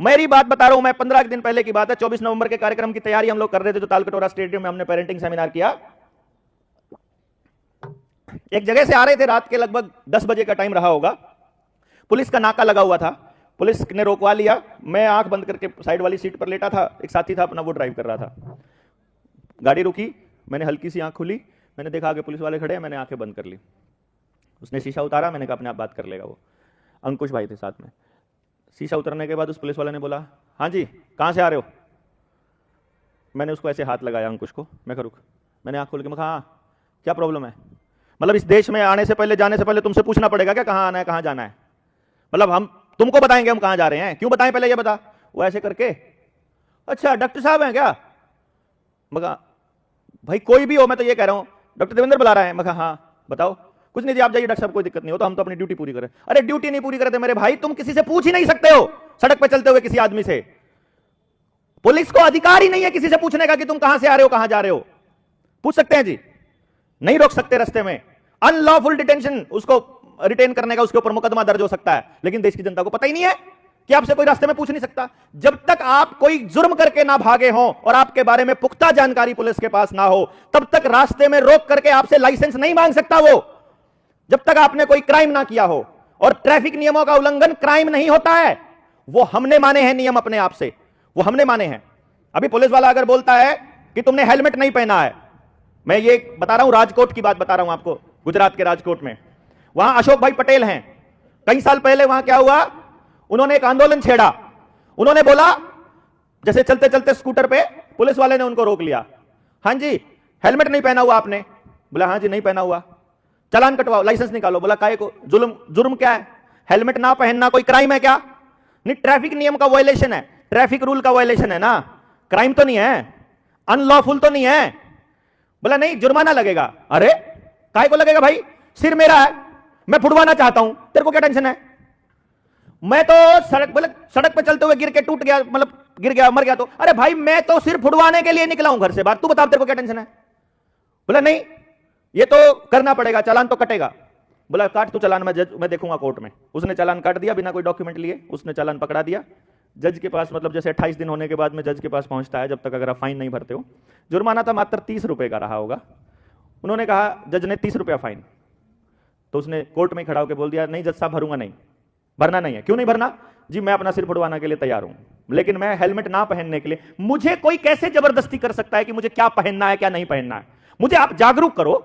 मेरी बात बता रहा हूं मैं, 15 दिन पहले की बात है। 24 नवंबर के कार्यक्रम की तैयारी हम लोग कर रहे थे, जो तालकटोरा स्टेडियम में हमने पेरेंटिंग सेमिनार किया। एक जगह से आ रहे थे, रात के लगभग 10 बजे का टाइम रहा होगा। पुलिस का नाका लगा हुआ था, पुलिस ने रोकवा लिया। मैं आंख बंद करके साइड वाली सीट पर लेटा था, एक साथी था अपना, वो ड्राइव कर रहा था। गाड़ी रुकी, मैंने हल्की सी आंख खुली, मैंने देखा आगे पुलिस वाले खड़े हैं, मैंने आंखें बंद कर ली। उसने शीशा उतारा, मैंने कहा अपने आप बात कर लेगा। वो अंकुश भाई थे साथ में। शीशा उतरने के बाद उस पुलिस वाले ने बोला, हाँ जी कहाँ से आ रहे हो? मैंने उसको ऐसे हाथ लगाया अंकुश को, मैं कहा रुक। मैंने आंख खोल के मैं कहा हाँ क्या प्रॉब्लम है? मतलब इस देश में आने से पहले, जाने से पहले तुमसे पूछना पड़ेगा क्या कहाँ आना है, कहाँ जाना है? मतलब हम तुमको बताएंगे हम कहाँ जा रहे हैं, क्यों बताएं, पहले ये बता। वो ऐसे करके, अच्छा डॉक्टर साहब हैं क्या? मैं कहा भाई कोई भी हो, मैं तो ये कह रहा हूँ डॉक्टर देवेंद्र बुला रहा है। मैं कहा हाँ बताओ। कुछ नहीं जी, आप जाइए डॉक्टर साहब, कोई दिक्कत नहीं हो, तो हम तो अपनी ड्यूटी पूरी करें। अरे ड्यूटी नहीं पूरी करते मेरे भाई, तुम किसी से पूछ ही नहीं सकते हो सड़क पे चलते हुए किसी आदमी से। पुलिस को अधिकार ही नहीं है किसी से पूछने का कि तुम कहां से आ रहे हो, कहां जा रहे हो। पूछ सकते हैं जी? नहीं रोक सकते रास्ते में। अनलॉफुल डिटेंशन, उसको रिटेन करने का उसके ऊपर मुकदमा दर्ज हो सकता है। लेकिन देश की जनता को पता ही नहीं है कि आपसे कोई रास्ते में पूछ नहीं सकता। जब तक आप कोई जुर्म करके ना भागे हो और आपके बारे में पुख्ता जानकारी पुलिस के पास ना हो, तब तक रास्ते में रोक करके आपसे लाइसेंस नहीं मांग सकता वो, जब तक आपने कोई क्राइम ना किया हो। और ट्रैफिक नियमों का उल्लंघन क्राइम नहीं होता है, वो हमने माने हैं नियम अपने आप से, वो हमने माने हैं। अभी पुलिस वाला अगर बोलता है कि तुमने हेलमेट नहीं पहना है, मैं ये बता रहा हूं, राजकोट की बात बता रहा हूं आपको, गुजरात के राजकोट में, वहां अशोक भाई पटेल हैं। कई साल पहले वहां क्या हुआ, उन्होंने एक आंदोलन छेड़ा। उन्होंने बोला, जैसे चलते चलते स्कूटर पे पुलिस वाले ने उनको रोक लिया। हाँ जी हेलमेट नहीं पहना हुआ आपने? बोला हाँ जी नहीं पहना हुआ। चालान कटवाओ, लाइसेंस निकालो। बोला काहे को? जुर्म क्या है? हेलमेट ना पहनना कोई क्राइम है क्या? नहीं, ट्रैफिक नियम का वायलेशन है, ट्रैफिक रूल का वायलेशन है ना, क्राइम तो नहीं है, अनलॉफुल तो नहीं है। बोला नहीं जुर्माना लगेगा। अरे काहे को लगेगा भाई? सिर मेरा है, मैं फुड़वाना चाहता हूं, तेरे को क्या टेंशन है? मैं तो सड़क पे चलते हुए गिर के टूट गया, मतलब गिर गया मर गया तो, अरे भाई मैं तो सिर्फ फुड़वाने के लिए निकला हूं घर से बाहर, तू बता तेरे को क्या टेंशन है? बोला नहीं ये तो करना पड़ेगा, चालान तो कटेगा। बोला काट तू चालान, मैं देखूंगा कोर्ट में। उसने चालान काट दिया बिना कोई डॉक्यूमेंट लिए, उसने चालान पकड़ा दिया। जज के पास, मतलब जैसे 28 दिन होने के बाद में जज के पास पहुंचता है, जब तक अगर आप फाइन नहीं भरते हो। जुर्माना था मात्र 30 रुपए का रहा होगा। उन्होंने कहा, जज ने 30 रुपया फाइन, तो उसने कोर्ट में खड़ा होकर बोल दिया नहीं जज साहब भरूंगा नहीं, भरना नहीं है। क्यों नहीं भरना? जी मैं अपना सिर फुड़वाने के लिए तैयार हूं, लेकिन मैं हेलमेट ना पहनने के लिए, मुझे कोई कैसे जबरदस्ती कर सकता है कि मुझे क्या पहनना है क्या नहीं पहनना है? मुझे आप जागरूक करो,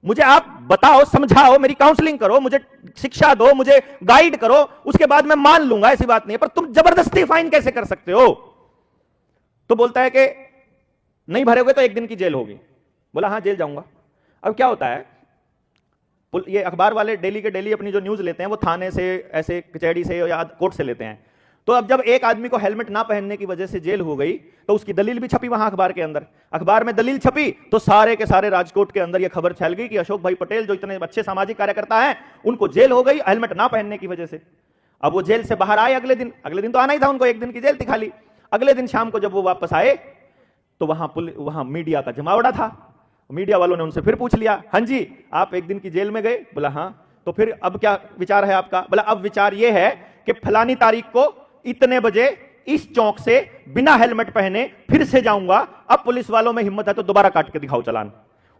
मुझे आप बताओ, समझाओ, मेरी काउंसलिंग करो, मुझे शिक्षा दो, मुझे गाइड करो, उसके बाद मैं मान लूंगा, ऐसी बात नहीं है। पर तुम जबरदस्ती फाइन कैसे कर सकते हो? तो बोलता है कि नहीं भरोगे तो 1 दिन की जेल होगी। बोला हाँ जेल जाऊंगा। अब क्या होता है, ये अखबार वाले डेली के डेली अपनी जो न्यूज लेते हैं वो थाने से, ऐसे कचहरी से या कोर्ट से लेते हैं। तो अब जब एक आदमी को हेलमेट ना पहनने की वजह से जेल हो गई, तो उसकी दलील भी छपी वहां अखबार के अंदर। अखबार में दलील छपी तो सारे के सारे राजकोट के अंदर यह खबर फैल गई कि अशोक भाई पटेल जो इतने अच्छे सामाजिक कार्यकर्ता हैं, उनको जेल हो गई हेलमेट ना पहनने की वजह से। अब वो जेल से बाहर आए अगले दिन तो आना ही था उनको, 1 दिन की जेल थी खाली। अगले दिन शाम को जब वो वापस आए तो वहां मीडिया का जमावड़ा था। मीडिया वालों ने उनसे फिर पूछ लिया, हाँ जी आप 1 दिन की जेल में गए? बोला हाँ। तो फिर अब क्या विचार है आपका? बोला अब विचार यह है कि फलानी तारीख को इतने बजे इस चौक से बिना हेलमेट पहने फिर से जाऊंगा। अब पुलिस वालों में हिम्मत है तो दोबारा काट के दिखाओ चालान।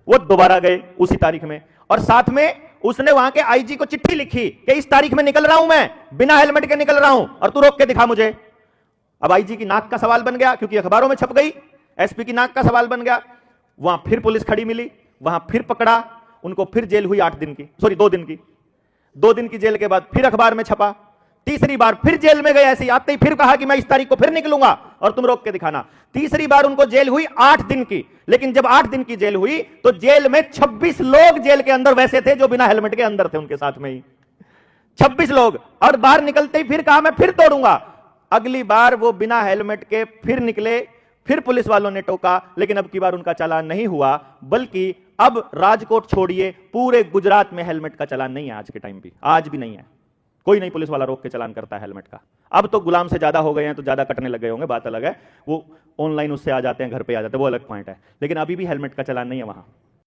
वो दोबारा गए उसी तारीख में, और साथ में उसने वहां के आईजी को चिट्ठी लिखी कि इस तारीख में निकल रहा हूं, मैं बिना हेलमेट के निकल रहा हूं और तू रोक के दिखा मुझे। अब आईजी की नाक का सवाल बन गया, क्योंकि अखबारों में छप गई। एसपी की नाक का सवाल बन गया। वहां फिर पुलिस खड़ी मिली, वहां फिर पकड़ा उनको, फिर जेल हुई 2 दिन की। 2 दिन की जेल के बाद फिर अखबार में छपा। तीसरी बार फिर जेल में गए, ऐसे आते ही फिर कहा कि मैं इस तारीख को फिर निकलूंगा और तुम रोक के दिखाना। तीसरी बार उनको जेल हुई 8 दिन की। लेकिन जब 8 दिन की जेल हुई तो जेल में 26 लोग जेल के अंदर वैसे थे जो बिना हेलमेट के अंदर थे, उनके साथ में ही 26 लोग। और बाहर निकलते ही फिर कहा मैं फिर तोड़ूंगा। अगली बार वो बिना हेलमेट के फिर निकले, फिर पुलिस वालों ने टोका, लेकिन अब की बार उनका चालान नहीं हुआ। बल्कि अब राजकोट छोड़िए, पूरे गुजरात में हेलमेट का चालान नहीं है आज के टाइम भी, आज भी नहीं है। कोई नहीं पुलिस वाला रोक के चालान करता है हेलमेट का। अब तो गुलाम से ज्यादा हो गए हैं तो ज्यादा कटने लग गए होंगे, बात अलग है। वो ऑनलाइन उससे आ जाते हैं, घर पे आ जाते हैं, वो अलग पॉइंट है। लेकिन अभी भी हेलमेट का चालान नहीं है वहां।